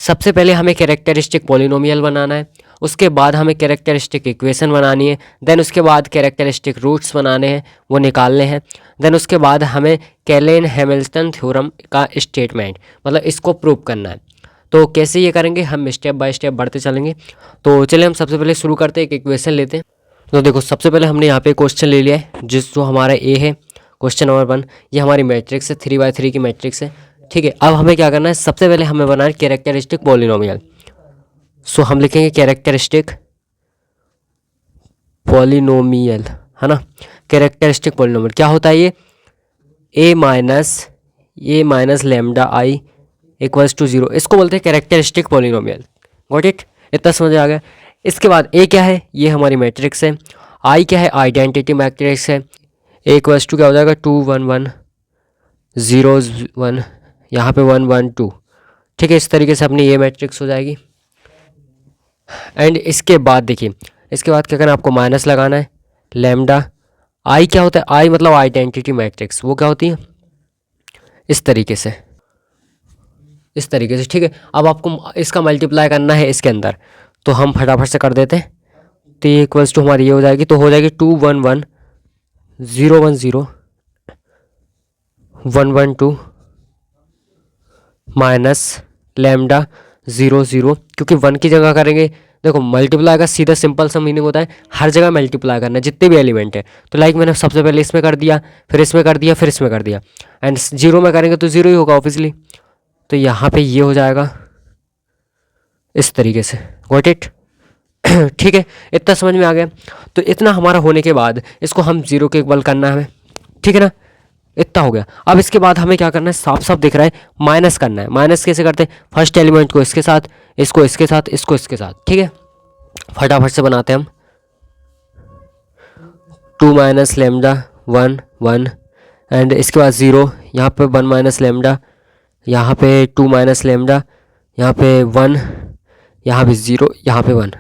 सबसे पहले हमें कैरेक्टरिस्टिक पॉलिनोमियल बनाना है, उसके बाद हमें कैरेक्टरिस्टिक इक्वेशन बनानी है, देन उसके बाद कैरेक्टरिस्टिक रूट्स बनाने हैं, वो निकालने हैं, देन उसके बाद हमें कैलेन हैमिल्टन थ्योरम का स्टेटमेंट मतलब इसको प्रूव करना है। तो कैसे ये करेंगे, हम स्टेप बाय स्टेप बढ़ते चलेंगे। तो चलिए हम सबसे पहले शुरू करते हैं, एक इक्वेशन लेते हैं। तो देखो सबसे पहले हमने यहाँ पे क्वेश्चन ले लिया है, जो हमारा ए है, क्वेश्चन नंबर 1। ये हमारी मैट्रिक्स है, 3x3 की मैट्रिक्स है, ठीक है। अब हमें क्या करना है, सबसे पहले हमें बनाना है कैरेक्टरिस्टिक पॉलिनोमियल। सो हम लिखेंगे कैरेक्टरिस्टिक पॉलिनोमियल, है ना। कैरेक्टरिस्टिक पॉलिनोमियल क्या होता है, ये A minus lambda I equals to 0, इसको बोलते हैं कैरेक्टरिस्टिक पॉलिनोमियल। गॉट इट, इतना समझ आ गया। इसके बाद ए क्या है, ये हमारी मैट्रिक्स है। आई क्या है, आइडेंटिटी मैट्रिक्स है। ए इक्वल्स टू क्या हो जाएगा, 2 1 1 0 1, यहाँ पे 1 1 2, ठीक है। इस तरीके से अपनी ये मैट्रिक्स हो जाएगी। एंड इसके बाद देखिए, इसके बाद क्या करना है, आपको माइनस लगाना है। लेमडा आई क्या होता है, आई मतलब आइडेंटिटी मैट्रिक्स, वो क्या होती है, इस तरीके से, इस तरीके से, ठीक है। अब आपको इसका मल्टीप्लाई करना है इसके अंदर, तो हम फटाफट से कर देते हैं। तो ये इक्वल्स टू हमारी ये हो जाएगी, तो हो जाएगी 2 1 1 0 1 0 1 1 2 माइनस लेमडा 0 0, क्योंकि 1 की जगह करेंगे, देखो मल्टीप्लाई का सीधा सिंपल सा मीनिंग होता है हर जगह मल्टीप्लाई करना है जितने भी एलिमेंट है। तो लाइक मैंने सबसे पहले इसमें कर दिया, फिर इसमें कर दिया, फिर इसमें कर दिया, एंड 0 में करेंगे तो 0 ही होगा ऑब्वियसली। तो यहाँ पे ये हो जाएगा इस तरीके से। गॉट इट, ठीक है, इतना समझ में आ गया। तो इतना हमारा होने के बाद इसको हम 0 के इक्वल करना है हमें, ठीक है ना। इतना हो गया। अब इसके बाद हमें क्या करना है, साफ साफ दिख रहा है, माइनस करना है। माइनस कैसे करते हैं, फर्स्ट एलिमेंट को इसके साथ, इसको इसके साथ, इसको इसके साथ, ठीक है। फटाफट से बनाते हैं हम। 2 माइनस लेमडा 1 1, एंड इसके बाद 0, यहाँ पे 1 माइनस लेमडा, यहाँ पे 2 माइनस लेमडा, यहाँ पे 1, यहाँ पे 0, यहाँ पे 1,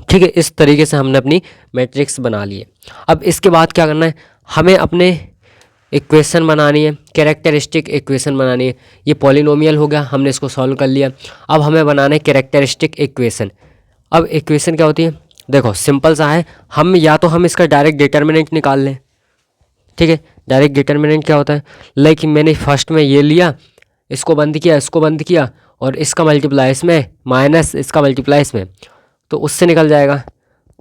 ठीक है। इस तरीके से हमने अपनी मैट्रिक्स बना ली है। अब इसके बाद क्या करना है, हमें अपने इक्वेशन बनानी है, कैरेक्टरिस्टिक इक्वेशन बनानी है। ये पॉलिनोमियल हो गया, हमने इसको सॉल्व कर लिया। अब हमें बनाना है कैरेक्टरिस्टिक इक्वेशन। अब इक्वेशन क्या होती है, देखो सिंपल सा है, हम इसका डायरेक्ट डिटर्मिनेंट निकाल लें, ठीक है। डायरेक्ट डिटर्मिनेंट क्या होता है, लाइक मैंने फर्स्ट में ये लिया, इसको बंद किया, इसको बंद किया, और इसका मल्टीप्लाई इसमें माइनस इसका मल्टीप्लाई इसमें, तो उससे निकल जाएगा।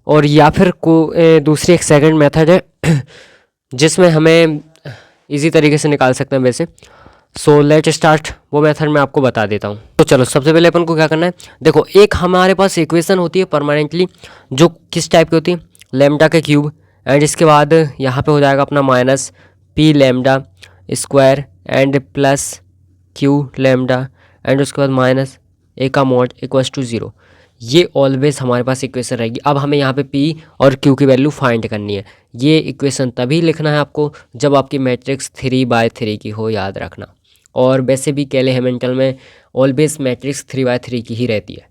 और या फिर दूसरी एक सेकंड मेथड है जिसमें हमें इजी तरीके से निकाल सकते हैं वैसे। सो लेट स्टार्ट, वो मेथड मैं आपको बता देता हूँ। तो चलो सबसे पहले अपन को क्या करना है, देखो एक हमारे पास इक्वेशन होती है परमानेंटली, जो किस टाइप की होती है, लेमडा के क्यूब, एंड इसके बाद यहाँ पे हो जाएगा अपना minus P lambda square and plus Q lambda, and उसके बाद माइनस ए का मॉड इक्वल्स टू 0। ये ऑलवेज हमारे पास इक्वेशन रहेगी। अब हमें यहाँ पे पी और क्यू की वैल्यू फाइंड करनी है। ये इक्वेशन तभी लिखना है आपको जब आपकी मैट्रिक्स 3x3 की हो, याद रखना। और वैसे भी केले हैमिल्टन में ऑलवेज मैट्रिक्स 3x3 की ही रहती है।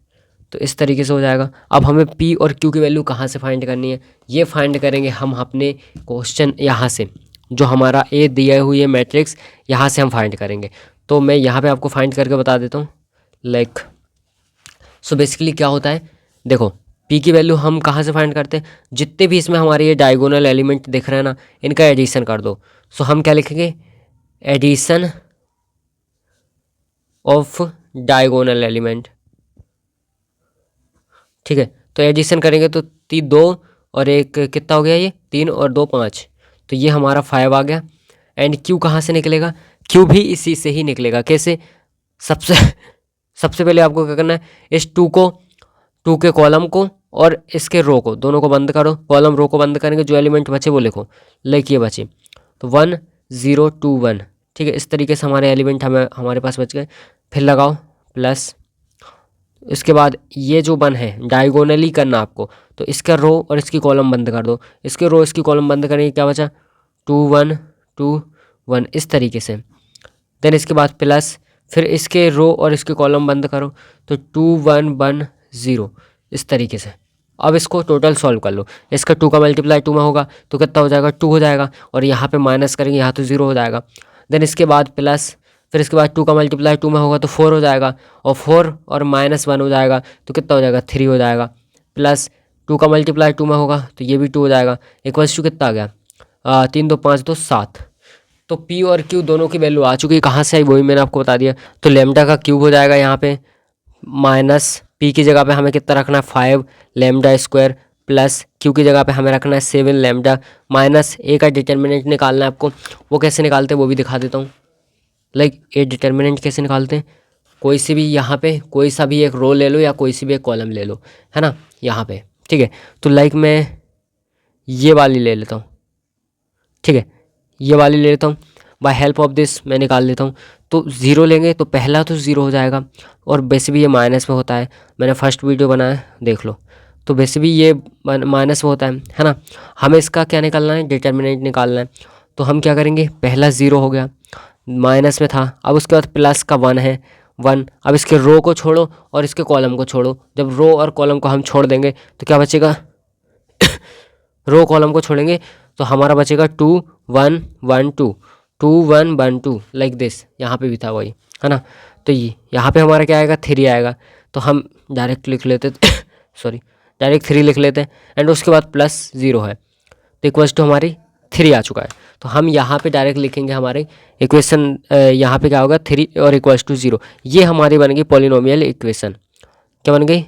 तो इस तरीके से हो जाएगा। अब हमें पी और क्यू की वैल्यू कहाँ से फाइंड करनी है, ये फाइंड करेंगे हम अपने क्वेश्चन यहाँ से, जो हमारा ए दिया हुई है मैट्रिक्स, यहाँ से हम फाइंड करेंगे। तो मैं यहाँ पे आपको फाइंड करके बता देता हूँ। लाइक सो बेसिकली क्या होता है, देखो पी की वैल्यू हम कहाँ से फाइंड करते हैं, जितने भी इसमें हमारे ये डायगोनल एलिमेंट दिख रहे हैं ना, इनका एडिशन कर दो। सो हम क्या लिखेंगे, एडिशन ऑफ डायगोनल एलिमेंट, ठीक है। तो एडिशन करेंगे तो 2 और 1 कितना हो गया, ये 3 और 2 5, तो ये हमारा 5 आ गया। एंड क्यू कहाँ से निकलेगा, क्यू भी इसी से ही निकलेगा। कैसे, सबसे पहले आपको क्या करना है, इस 2 के कॉलम को और इसके रो को, दोनों को बंद करो। कॉलम रो को बंद करेंगे, जो एलिमेंट बचे वो लिखो, लाइक ये बचे, तो 1 0 2 1, ठीक है। इस तरीके से हमारे एलिमेंट हमारे पास बच गए। फिर लगाओ प्लस, इसके बाद ये जो 1 है डायगोनली करना आपको, तो इसका रो और इसकी कॉलम बंद कर दो। इसके रो इसकी कॉलम बंद करेंगे, क्या बचा, 2 1 2 1, इस तरीके से। देन इसके बाद प्लस, फिर इसके रो और इसके कॉलम बंद करो, तो 2 1 1 0, इस तरीके से। अब इसको टोटल सॉल्व कर लो। इसका 2 का मल्टीप्लाई 2 में होगा तो कितना हो जाएगा, 2 हो जाएगा, और यहाँ पे माइनस करेंगे, यहाँ तो 0 हो जाएगा। देन इसके बाद प्लस, फिर इसके बाद 2 का मल्टीप्लाई 2 में होगा तो 4 हो जाएगा, और 4 और -1 हो जाएगा तो कितना हो जाएगा 3 हो जाएगा, प्लस 2 का मल्टीप्लाई 2 में होगा तो ये भी 2 हो जाएगा, इक्वल्स टू कितना आ गया 3 2 5 2 7। तो पी और क्यू दोनों की वैल्यू आ चुकी है, कहाँ से आई वही मैंने आपको बता दिया। तो लेमडा का क्यूब हो जाएगा यहाँ पे, माइनस पी की जगह पे हमें कितना रखना है 5 लेमडा स्क्वायर, प्लस क्यू की जगह पे हमें रखना है 7 लेमडा, माइनस ए का डिटर्मिनेंट निकालना है आपको। वो कैसे निकालते हैं वो भी दिखा देता हूँ। लाइक ए डिटर्मिनेंट कैसे निकालते हैं, कोई सी भी यहाँ पे कोई सा भी एक रो ले लो या कोई सी भी एक कॉलम ले लो, है ना, यहाँ पे, ठीक है। तो लाइक मैं ये वाली ले लेता हूँ, ठीक है, ये वाली ले लेता हूँ, बाय हेल्प ऑफ दिस मैं निकाल लेता हूँ। तो ज़ीरो लेंगे तो पहला तो ज़ीरो हो जाएगा, और वैसे भी ये माइनस में होता है, मैंने फर्स्ट वीडियो बनाया देख लो। तो वैसे भी ये माइनस में होता है ना। हमें इसका क्या निकालना है, डिटर्मिनेंट निकालना है। तो हम क्या करेंगे, पहला ज़ीरो हो गया, माइनस में था, अब उसके बाद प्लस का 1 है 1। अब इसके रो को छोड़ो और इसके कॉलम को छोड़ो, जब रो और कॉलम को हम छोड़ देंगे तो क्या बचेगा रो कॉलम को छोड़ेंगे तो हमारा बचेगा 2 1 1 2 2 1 1 2 लाइक दिस। यहाँ पे भी था वही, है ना। तो ये यहाँ पे हमारा क्या आएगा 3 आएगा, तो हम डायरेक्ट लिख लेते सॉरी डायरेक्ट 3 लिख लेते हैं, एंड उसके बाद प्लस 0 है तो इक्वल्स टू हमारी 3 आ चुका है। तो हम यहाँ पे डायरेक्ट लिखेंगे हमारे इक्वेशन, यहाँ पे क्या होगा 3 और इक्वल्स टू 0। ये हमारी बन गई पॉलिनोमियल इक्वेशन। क्या बन गई,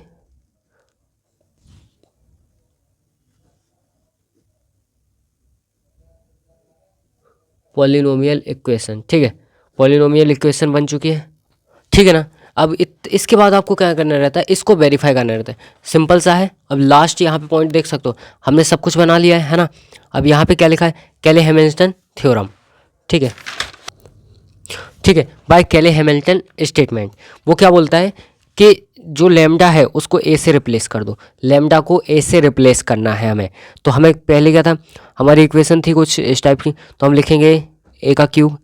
पॉलिनोमियल इक्वेशन, ठीक है। पॉलिनोमियल इक्वेशन बन चुकी है, ठीक है ना। अब इसके बाद आपको क्या करना रहता है, इसको वेरीफाई करना रहता है, सिंपल सा है। अब लास्ट यहाँ पे पॉइंट देख सकते हो, हमने सब कुछ बना लिया है ना। अब यहाँ पे क्या लिखा है, कैले हैमिल्टन थ्योरम, ठीक है, ठीक है, बाय कैले हैमिल्टन स्टेटमेंट। वो क्या बोलता है कि जो लेमडा है उसको ए से रिप्लेस कर दो, लेमडा को ए से रिप्लेस करना है हमें। तो हमें पहले क्या था, हमारी इक्वेशन थी कुछ इस टाइप की, तो हम लिखेंगे ए का क्यूब,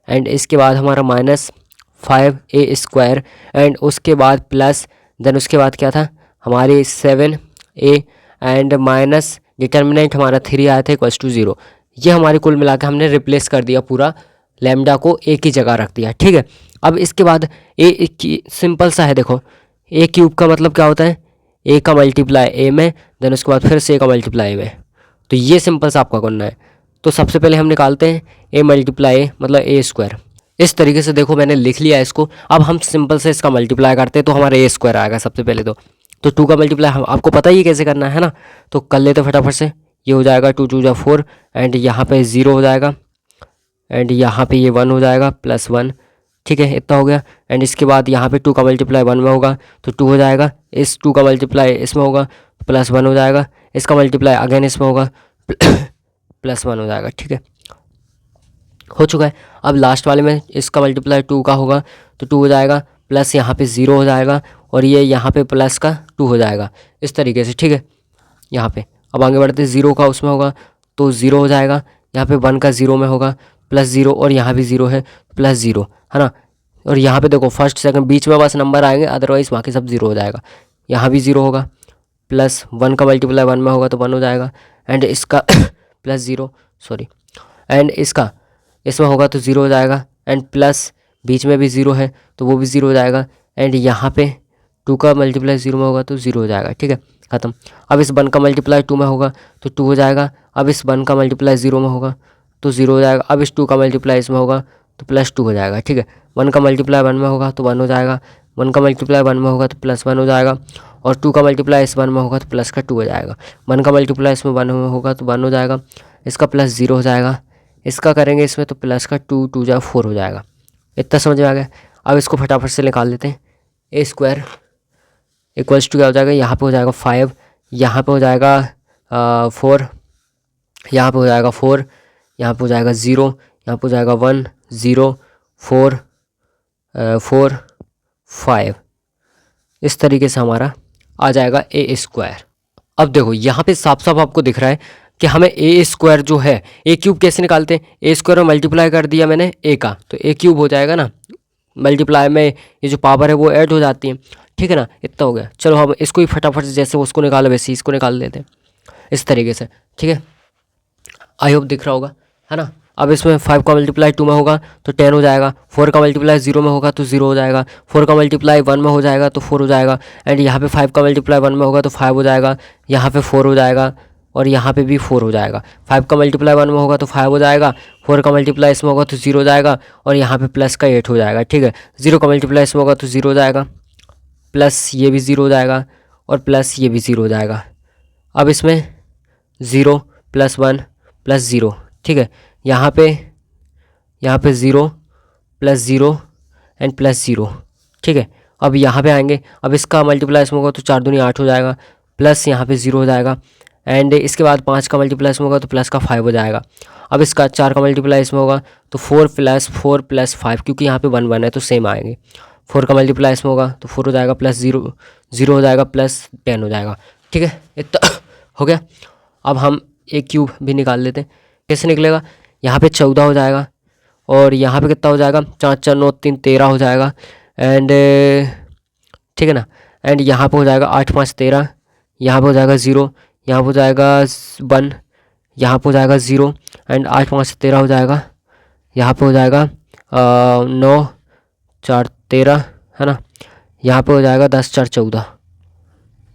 एंड इसके बाद हमारा -5a² एंड उसके बाद प्लस, देन उसके बाद क्या था हमारी 7a एंड माइनस डिटर्मिनेंट हमारा 3 आया था इक्वल्स टू 0। ये हमारी कुल मिला के हमने रिप्लेस कर दिया, पूरा लैम्डा को ए की जगह रख दिया, ठीक है। अब इसके बाद ए सिंपल सा है, देखो ए क्यूब का मतलब क्या होता है, ए का मल्टीप्लाई ए में, देन उसके बाद फिर से ए का मल्टीप्लाई ए में। तो ये सिंपल सा आपका करना है। तो सबसे पहले हम निकालते हैं ए मल्टीप्लाई ए मतलब a²। इस तरीके से देखो मैंने लिख लिया इसको। अब हम सिंपल से इसका मल्टीप्लाई करते हैं तो हमारा a² आएगा सबसे पहले। तो 2 का मल्टीप्लाई आपको पता ही कैसे करना है ना, तो कर लेते फटाफट से। ये हो जाएगा 2 2 4 एंड यहाँ पे 0 हो जाएगा, एंड यहाँ पे ये 1 हो जाएगा +1, ठीक है, इतना हो गया। एंड इसके बाद यहाँ पे 2 का मल्टीप्लाई 1 में होगा तो 2 हो जाएगा, इस 2 का मल्टीप्लाई इसमें होगा +1 हो जाएगा, इसका मल्टीप्लाई अगेन इसमें होगा +1 हो जाएगा, ठीक है, हो चुका है। अब लास्ट वाले में इसका मल्टीप्लाई 2 का होगा तो 2 हो जाएगा, प्लस यहाँ पे 0 हो जाएगा, और ये यहाँ पे प्लस का 2 हो जाएगा, इस तरीके से, ठीक है। यहाँ पे अब आगे बढ़ते 0 का उसमें होगा तो 0 हो जाएगा, यहाँ पे 1 का 0 में होगा +0, और यहाँ भी 0 है +0, है ना। और यहाँ पे देखो फर्स्ट सेकंड बीच में बस नंबर आएंगे, अदरवाइज़ बाकी सब 0 हो जाएगा। यहाँ भी 0 होगा, +1 का मल्टीप्लाई 1 में होगा तो 1 हो जाएगा, एंड इसका +0 सॉरी, एंड इसका इसमें होगा तो 0 हो जाएगा, एंड प्लस बीच में भी 0 है तो वो भी 0 हो जाएगा, एंड यहाँ पे 2 का मल्टीप्लाई 0 में होगा तो 0 हो जाएगा, ठीक है, ख़त्म। अब इस 1 का मल्टीप्लाई 2 में होगा तो 2 हो जाएगा, अब इस 1 का मल्टीप्लाई 0 में होगा तो 0 हो जाएगा, अब इस 2 का मल्टीप्लाई इसमें होगा तो +2 हो जाएगा, ठीक है। 1 का मल्टीप्लाई 1 में होगा तो 1 हो जाएगा, 1 का मल्टीप्लाई 1 में होगा तो +1 हो जाएगा, और 2 का मल्टीप्लाई इस 1 में होगा तो प्लस का 2 हो जाएगा। 1 का मल्टीप्लाई इसमें 1 में होगा तो 1 हो जाएगा, इसका +0 हो जाएगा, इसका करेंगे इसमें तो प्लस का 2 2 जा 4 हो जाएगा। इतना समझ में आ गया। अब इसको फटाफट से निकाल लेते हैं। a² इक्वल्स टू क्या हो जाएगा, यहाँ पे हो जाएगा 5, यहाँ पे हो जाएगा 4, यहाँ पे हो जाएगा 4, यहाँ पे हो जाएगा 0, यहाँ पे हो जाएगा 1 0 4 4 5। इस तरीके से हमारा आ जाएगा a²। अब देखो यहाँ पे साफ साफ आपको दिख रहा है कि हमें a² जो है, a³ कैसे निकालते हैं, a² में मल्टीप्लाई कर दिया मैंने a का तो a³ हो जाएगा ना, मल्टीप्लाई में ये जो पावर है वो ऐड हो जाती है, ठीक है ना। इतना हो गया। चलो हम इसको ही फटाफट से जैसे उसको निकालो वैसे इसको निकाल लेते हैं इस तरीके से, ठीक है। आई होप दिख रहा होगा, है ना। अब इसमें 5 का मल्टीप्लाई 2 में होगा तो 10 हो जाएगा, 4 का मल्टीप्लाई 0 में होगा तो 0 हो जाएगा, 4 का मल्टीप्लाई 1 में हो जाएगा तो 4 हो जाएगा, एंड यहाँ पे 5 का मल्टीप्लाई 1 में होगा तो 5 हो जाएगा, यहाँ पे 4 हो जाएगा और यहाँ पे भी 4 हो जाएगा। 5 का मल्टीप्लाई 1 में होगा तो 5 हो जाएगा, 4 का मल्टीप्लाई इसमें होगा तो 0 हो जाएगा और यहाँ पे प्लस का 8 हो जाएगा। ठीक है, 0 का मल्टीप्लाई इसमें होगा तो 0 हो जाएगा, प्लस ये भी 0 हो जाएगा और प्लस ये भी 0 हो जाएगा। अब इसमें 0 प्लस 1 प्लस 0, ठीक है, यहाँ पे 0 प्लस 0 एंड प्लस 0, ठीक है। अब यहाँ पे आएंगे, अब इसका मल्टीप्लाई इसमें होगा तो 4 दूनी 8 हो जाएगा, प्लस यहाँ पे 0 हो जाएगा, एंड इसके बाद 5 का मल्टीप्लाई इसमें होगा तो प्लस का 5 हो जाएगा। अब इसका 4 का मल्टीप्लाई इसमें होगा तो 4 प्लस 5, क्योंकि यहाँ पे 1 1 है तो सेम आएंगे। 4 का मल्टीप्लाई इसमें होगा तो 4 हो जाएगा, प्लस 0 हो जाएगा, प्लस 10 हो जाएगा। ठीक है, इतना हो गया। अब हम एक क्यूब भी निकाल लेते हैं, कैसे निकलेगा, यहाँ पे 14 हो जाएगा और यहाँ पे कितना हो जाएगा, 4 4 9 3 13 हो जाएगा, एंड ठीक है ना, एंड यहाँ पे हो जाएगा 8 5 13, यहाँ पे हो जाएगा 0, यहाँ पे हो जाएगा 1, यहाँ पे हो जाएगा 0, एंड 8 5 13 हो जाएगा, यहाँ पे हो जाएगा 9 4 13, है ना, यहाँ पे हो जाएगा 10 4 14,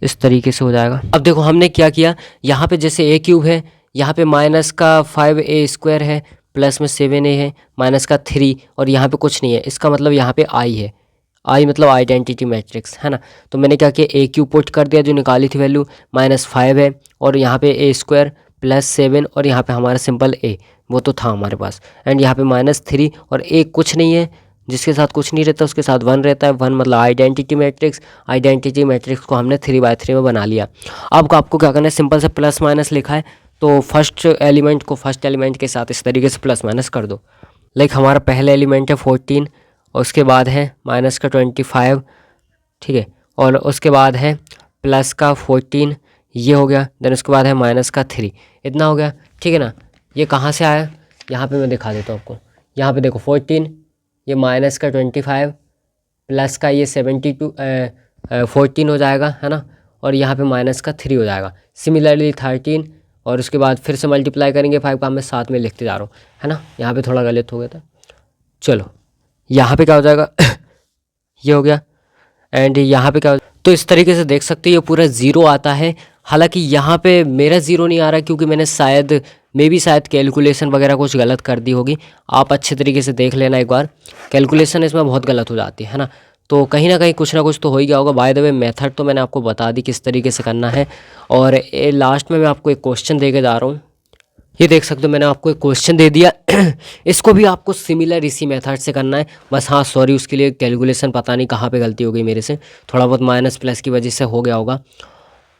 इस तरीके से हो जाएगा। अब देखो हमने क्या किया, यहाँ पे जैसे ए क्यूब है, यहाँ पे माइनस का 5a² है, प्लस में 7a है, माइनस का 3 और यहाँ पे कुछ नहीं है, इसका मतलब यहाँ पे आई है, आई मतलब आइडेंटिटी मैट्रिक्स, है ना। तो मैंने क्या किया, ए क्यूब पुट कर दिया, जो निकाली थी वैल्यू -5 है और यहाँ पे a² प्लस 7 और यहाँ पे हमारा सिंपल a वो तो था हमारे पास, एंड यहाँ पे -3 और a कुछ नहीं है, जिसके साथ कुछ नहीं रहता उसके साथ 1 रहता है, 1 मतलब आइडेंटिटी मैट्रिक्स को हमने 3/3 में बना लिया। अब आपको क्या करना है, सिंपल से प्लस माइनस लिखा है तो फर्स्ट एलिमेंट को फर्स्ट एलिमेंट के साथ इस तरीके से प्लस माइनस कर दो। लाइक हमारा पहला एलिमेंट है 14 और उसके बाद है माइनस का 25, ठीक है, और उसके बाद है प्लस का 14, ये हो गया, देन उसके बाद है माइनस का 3, इतना हो गया। ठीक है ना, ये कहाँ से आया, यहाँ पे मैं दिखा देता हूँ आपको। यहाँ पे देखो 14, ये माइनस का 25 प्लस का ये 72 14 हो जाएगा, है ना, और यहाँ पे माइनस का 3 हो जाएगा। सिमिलरली 13 और उसके बाद फिर से मल्टीप्लाई करेंगे 5 का, मैं साथ में लिखते जा रहा हूँ, है ना, यहाँ पे थोड़ा गलत हो गया था। चलो यहाँ पे क्या हो जाएगा ये हो गया, एंड यहाँ पे क्या हो, तो इस तरीके से देख सकते हो ये पूरा 0 आता है। हालांकि यहाँ पे मेरा 0 नहीं आ रहा क्योंकि मैंने शायद कैलकुलेशन वगैरह कुछ गलत कर दी होगी। आप अच्छे तरीके से देख लेना एक बार, कैलकुलेशन इसमें बहुत गलत हो जाती है ना, तो कहीं ना कहीं कुछ ना कुछ तो हो ही गया होगा। बाय द वे मेथड तो मैंने आपको बता दी किस तरीके से करना है, और लास्ट में मैं आपको एक क्वेश्चन दे के जा रहा हूँ। ये देख सकते हो मैंने आपको एक क्वेश्चन दे दिया इसको भी आपको सिमिलर इसी मेथड से करना है। बस हाँ सॉरी उसके लिए कैलकुलेशन पता नहीं कहाँ पे गलती हो गई मेरे से, थोड़ा बहुत माइनस प्लस की वजह से हो गया होगा,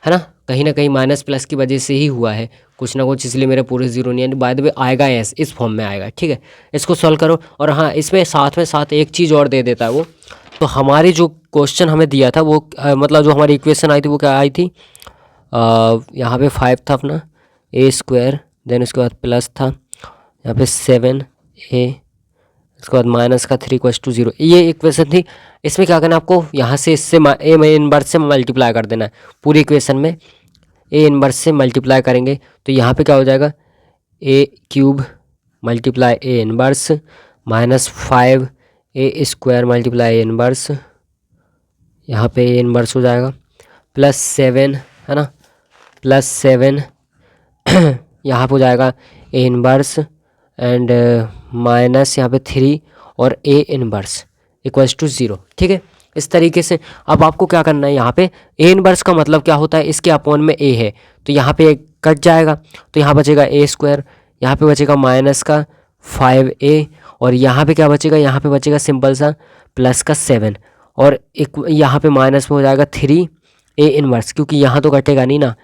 है ना कहीं माइनस प्लस की वजह से ही हुआ है कुछ ना कुछ, इसलिए मेरे पूरे 0 नहीं है। बाय द वे आएगा इस फॉर्म में आएगा, ठीक है, इसको सॉल्व करो। और हाँ इसमें साथ एक चीज़ और दे देता है वो, तो हमारी जो क्वेश्चन हमें दिया था वो मतलब जो हमारी इक्वेशन आई थी वो क्या आई थी, यहाँ पे 5 था अपना a², देन उसके बाद प्लस था यहाँ पे 7a, उसके बाद माइनस का 3 = 0, ये इक्वेशन थी। इसमें क्या करना है आपको, यहाँ से इससे a इनवर्स से मल्टीप्लाई कर देना है, पूरी इक्वेशन में a इनवर्स से मल्टीप्लाई करेंगे तो यहाँ पे क्या हो जाएगा, a³ multiply a inverse -5a² multiply a inverse, यहाँ पे a इनवर्स हो जाएगा, +7, है ना, +7 यहाँ पे हो जाएगा a इनवर्स एंड माइनस यहाँ पे 3 और a इनवर्स = 0, ठीक है, इस तरीके से। अब आपको क्या करना है, यहाँ पे a इनवर्स का मतलब क्या होता है, इसके अपॉन में a है तो यहाँ पे कट जाएगा, तो यहाँ बचेगा a², यहाँ पे बचेगा माइनस का 5a और यहाँ पे क्या बचेगा, यहाँ पे बचेगा सिंपल सा प्लस का 7 और एक यहाँ पे माइनस में हो जाएगा 3a इनवर्स, क्योंकि यहाँ तो कटेगा नहीं ना,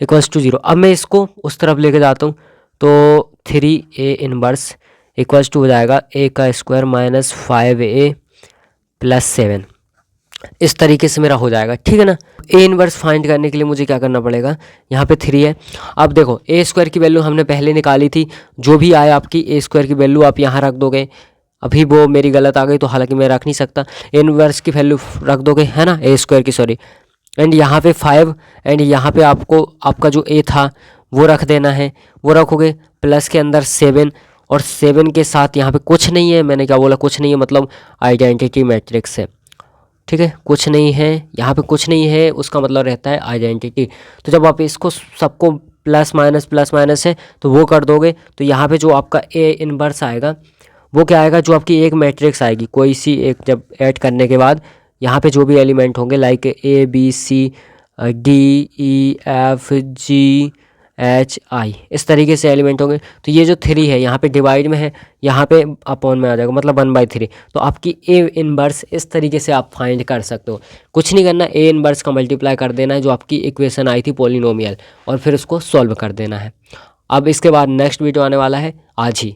= 0। अब मैं इसको उस तरफ लेके जाता हूँ तो 3a इनवर्स हो जाएगा a² -5a + 7, इस तरीके से मेरा हो जाएगा, ठीक है ना। a इनवर्स फाइंड करने के लिए मुझे क्या करना पड़ेगा, यहाँ पे 3 है। अब देखो a² की वैल्यू हमने पहले निकाली थी, जो भी आए आपकी a² की वैल्यू आप यहाँ रख दोगे। अभी वो मेरी गलत आ गई तो हालांकि मैं रख नहीं सकता, a इनवर्स की वैल्यू रख दोगे, है ना, a² की सॉरी, एंड यहाँ पे 5 एंड यहाँ पे आपको आपका जो a था वो रख देना है, वो रखोगे, प्लस के अंदर 7 और 7 के साथ यहाँ पे कुछ नहीं है। मैंने क्या बोला, कुछ नहीं है मतलब आइडेंटिटी मैट्रिक्स है। ठीक है, कुछ नहीं है, यहाँ पे कुछ नहीं है, उसका मतलब रहता है आइडेंटिटी। तो जब आप इसको सबको प्लस माइनस है तो वो कर दोगे तो यहाँ पे जो आपका ए इनवर्स आएगा वो क्या आएगा, जो आपकी एक मैट्रिक्स आएगी कोई सी एक, जब ऐड करने के बाद यहाँ पे जो भी एलिमेंट होंगे like A B C D E F G H I, इस तरीके से एलिमेंट होंगे। तो ये जो 3 है यहाँ पे डिवाइड में है, यहाँ पे अपॉन में आ जाएगा मतलब 1/3। तो आपकी ए इनवर्स इस तरीके से आप फाइंड कर सकते हो। कुछ नहीं करना, ए इनवर्स का मल्टीप्लाई कर देना है जो आपकी इक्वेशन आई थी पॉलिनोमियल, और फिर उसको सॉल्व कर देना है। अब इसके बाद नेक्स्ट वीडियो आने वाला है आज ही।